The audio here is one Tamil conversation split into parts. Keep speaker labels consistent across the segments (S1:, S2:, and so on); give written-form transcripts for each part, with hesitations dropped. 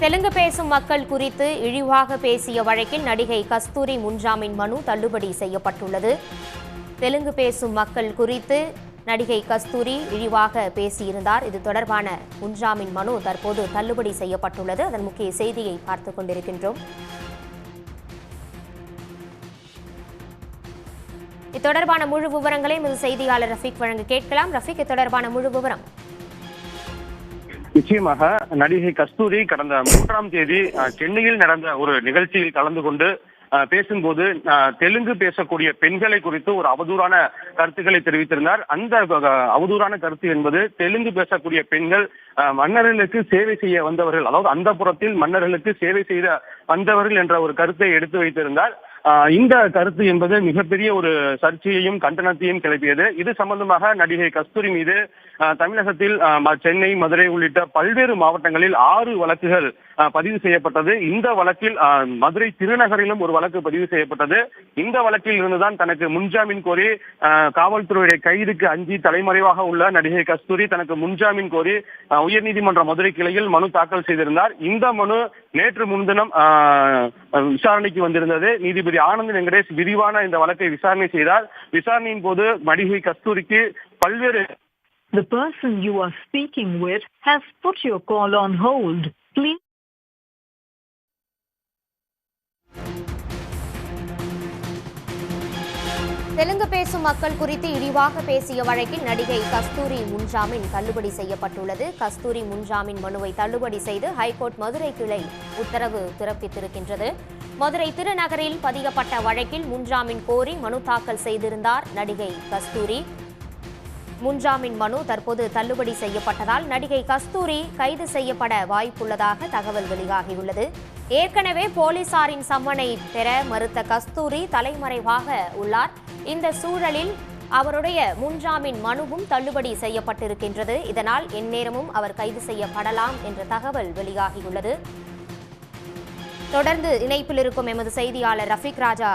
S1: தெலுங்கு பேசும் மக்கள் குறித்து இழிவாக பேசிய வழக்கில் நடிகை கஸ்தூரி முன்ஜாமீன் மனு தள்ளுபடி செய்யப்பட்டுள்ளது. தெலுங்கு பேசும் மக்கள் குறித்து நடிகை கஸ்தூரி இழிவாக பேசியிருந்தார். இது தொடர்பான முன்ஜாமீன் மனு தற்போது தள்ளுபடி செய்யப்பட்டுள்ளது. அதன் முக்கிய செய்தியை பார்த்துக் கொண்டிருக்கின்றோம். இது தொடர்பான முழு விவரங்களை எமது செய்தியாளர் ரஃபீக் வழங்க கேட்கலாம். ரஃபீக், இது தொடர்பான முழு விவரம்.
S2: நிச்சயமாக நடிகை கஸ்தூரி கடந்த 3ஆம் தேதி சென்னையில் நடந்த ஒரு நிகழ்ச்சியில் கலந்து கொண்டு பேசும்போது தெலுங்கு பேசக்கூடிய பெண்களை குறித்து ஒரு அவதூறான கருத்துக்களை தெரிவித்திருந்தார். அந்த அவதூறான கருத்து என்பது தெலுங்கு பேசக்கூடிய பெண்கள் மன்னர்களுக்கு சேவை செய்ய வந்தவர்கள், அதாவது அந்த புறத்தில் மன்னர்களுக்கு சேவை செய்த வந்தவர்கள் என்ற ஒரு கருத்தை எடுத்து வைத்திருந்தார். இந்த கருத்து என்பது மிகப்பெரிய ஒரு சர்ச்சையையும் கண்டனத்தையும் கிளப்பியது. இது சம்பந்தமாக நடிகை கஸ்தூரி மீது தமிழகத்தில் சென்னை, மதுரை உள்ளிட்ட பல்வேறு மாவட்டங்களில் 6 வழக்குகள் பதிவு செய்யப்பட்டது. இந்த வழக்கில் மதுரை திருநகரிலும் ஒரு வழக்கு பதிவு செய்யப்பட்டது. இந்த வழக்கில் இருந்துதான் தனக்கு முன்ஜாமீன் கோரி காவல்துறையுடைய கைதுக்கு அஞ்சி தலைமறைவாக உள்ள நடிகை கஸ்தூரி தனக்கு முன்ஜாமீன் கோரி உயர்நீதிமன்ற மதுரை கிளையில் மனு தாக்கல் செய்திருந்தார். இந்த மனு நேற்று முன்தினம் விசாரணைக்கு வந்திருந்தது. நீதிபதி ஆனந்த் வெங்கடேஷ் விரிவான இந்த வழக்கை விசாரணை செய்தார். விசாரணையின் போது நடிகை கஸ்தூரிக்கு பல்வேறு
S3: The person you are speaking with has put your call on hold. Please.
S1: Telugu பேசும் மக்கள் குறித்து இழிவாக பேசிய வழக்கில் நடிகை கஸ்தூரி முன்ஜாமீன் தள்ளுபடி செய்யப்பட்டுள்ளது. கஸ்தூரி முன்ஜாமீன் மனுவை தள்ளுபடி செய்து ஹைகோர்ட் மதுரை கிளை உத்தரவு பிறப்பித்திருக்கின்றது. மதுரை திருநகரில் பதியப்பட்ட வழக்கில் முன்ஜாமீன் கோரி மனு தாக்கல் செய்திருந்தார் நடிகை கஸ்தூரி. முன்ஜாமீன் மனு தற்போது தள்ளுபடி செய்யப்பட்டதால் நடிகை கஸ்தூரி கைது செய்யப்பட வாய்ப்புள்ளதாக தகவல் வெளியாகியுள்ளது. ஏற்கனவே போலீசாரின் சம்மனை பெற மறுத்த கஸ்தூரி தலைமறைவாக உள்ளார். இந்த சூழலில் அவருடைய முன்ஜாமீன் மனுவும் தள்ளுபடி செய்யப்பட்டிருக்கின்றது. இதனால் எந்நேரமும் அவர் கைது செய்யப்படலாம் என்ற தகவல் வெளியாகியுள்ளது. தொடர்ந்து இணைப்பில் இருக்கும் எமது செய்தியாளர் ரஃபீக் ராஜா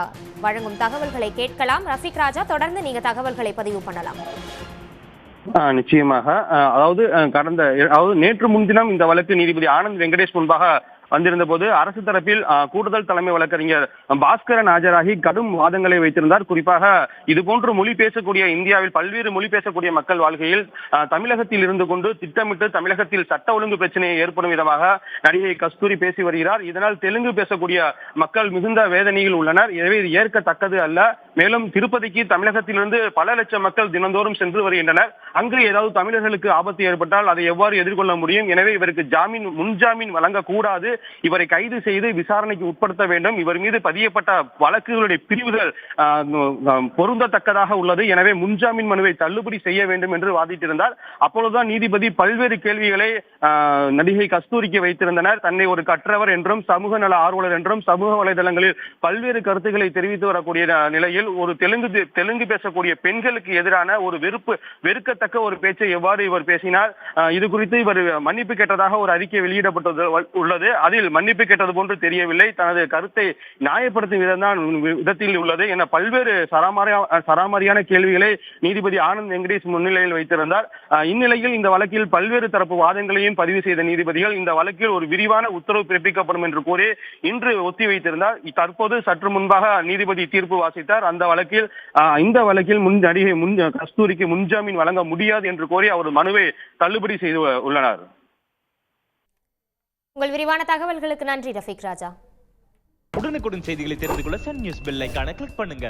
S1: வழங்கும் தகவல்களை கேட்கலாம். ரஃபீக் ராஜா, தொடர்ந்து நீங்க தகவல்களை பதிவு பண்ணலாம்.
S2: நிச்சயமாக. அதாவது நேற்று முன்தினம் இந்த வழக்கு நீதிபதி ஆனந்த் வெங்கடேஷ் முன்பாக வந்திருந்த போது அரசு தரப்பில் கூடுதல் தலைமை வழக்கறிஞர் பாஸ்கரன் ஆஜராகி கடும் வாதங்களை வைத்திருந்தார். குறிப்பாக இதுபோன்று மொழி பேசக்கூடிய இந்தியாவில் பல்வேறு மொழி பேசக்கூடிய மக்கள் வாழ்க்கையில் தமிழகத்தில் இருந்து கொண்டு திட்டமிட்டு தமிழகத்தில் சட்ட ஒழுங்கு பிரச்சனையை ஏற்படும் விதமாக நடிகை கஸ்தூரி பேசி வருகிறார். இதனால் தெலுங்கு பேசக்கூடிய மக்கள் மிகுந்த வேதனையில் உள்ளனர். எனவே இது ஏற்கத்தக்கது அல்ல. மேலும் திருப்பதிக்கு தமிழகத்திலிருந்து பல லட்சம் மக்கள் தினந்தோறும் சென்று வருகின்றனர். அங்கு ஏதாவது தமிழர்களுக்கு ஆபத்து ஏற்பட்டால் அதை எவ்வாறு எதிர்கொள்ள முடியும்? எனவே இவருக்கு முன்ஜாமீன் வழங்கக்கூடாது. இவரை கைது செய்து விசாரணைக்கு உட்படுத்த வேண்டும். இவர் மீது பதியப்பட்ட வழக்குகளுடைய பிரிவுகள் பொருந்தத்தக்கதாக உள்ளது. எனவே முன்ஜாமீன் மனுவை தள்ளுபடி செய்ய வேண்டும் என்று வாதிட்டிருந்தார். அப்பொழுதுதான் நீதிபதி பல்வேறு கேள்விகளை நடிகை கஸ்தூரிக்கு வைத்திருந்தனர். தன்னை ஒரு கற்றவர் என்றும் சமூக நல ஆர்வலர் என்றும் சமூக வலைதளங்களில் பல்வேறு கருத்துக்களை தெரிவித்து வரக்கூடிய நிலையில் ஒரு தெலுங்கு பேசக்கூடிய பெண்களுக்கு எதிரான ஒரு வெறுக்கத்தக்க ஒரு பேச்சை எவ்வாறு இவர் பேசினார், இது குறித்து இவர் மன்னிப்பு கேட்டதாக ஒரு அறிக்கை வெளியிடப்பட்டது உள்ளது. அதில் மன்னிப்பு கேட்டது போன்று தெரியவில்லை. தனது கருத்தை நியாயப்படுத்தும் விதத்தில் உள்ளது என பல்வேறு சராமாரியான கேள்விகளை நீதிபதி ஆனந்த் வெங்கடேஷ் முன்னிலையில் வைத்திருந்தார். இந்நிலையில் இந்த வழக்கில் பல்வேறு தரப்பு வாதங்களையும் பதிவு செய்த நீதிபதிகள் இந்த வழக்கில் ஒரு விரிவான உத்தரவு பிறப்பிக்கப்படும் என்று கூறி இன்று ஒத்தி வைத்திருந்தார். தற்போது சற்று முன்பாக நீதிபதி தீர்ப்பு வாசித்தார். இந்த வழக்கில் நடிகை கஸ்தூரிக்கு முன்ஜாமீன் வழங்க முடியாது என்று கோரி அவர் மனுவை தள்ளுபடி செய்து உள்ளனர்.
S1: உங்கள் விரிவான தகவல்களுக்கு நன்றி ரஃபீக் ராஜா.
S4: உடனுக்குடன் செய்திகளை தெரிந்து கொள்ள சன் நியூஸ் பெல் ஐகானை கிளிக் பண்ணுங்க.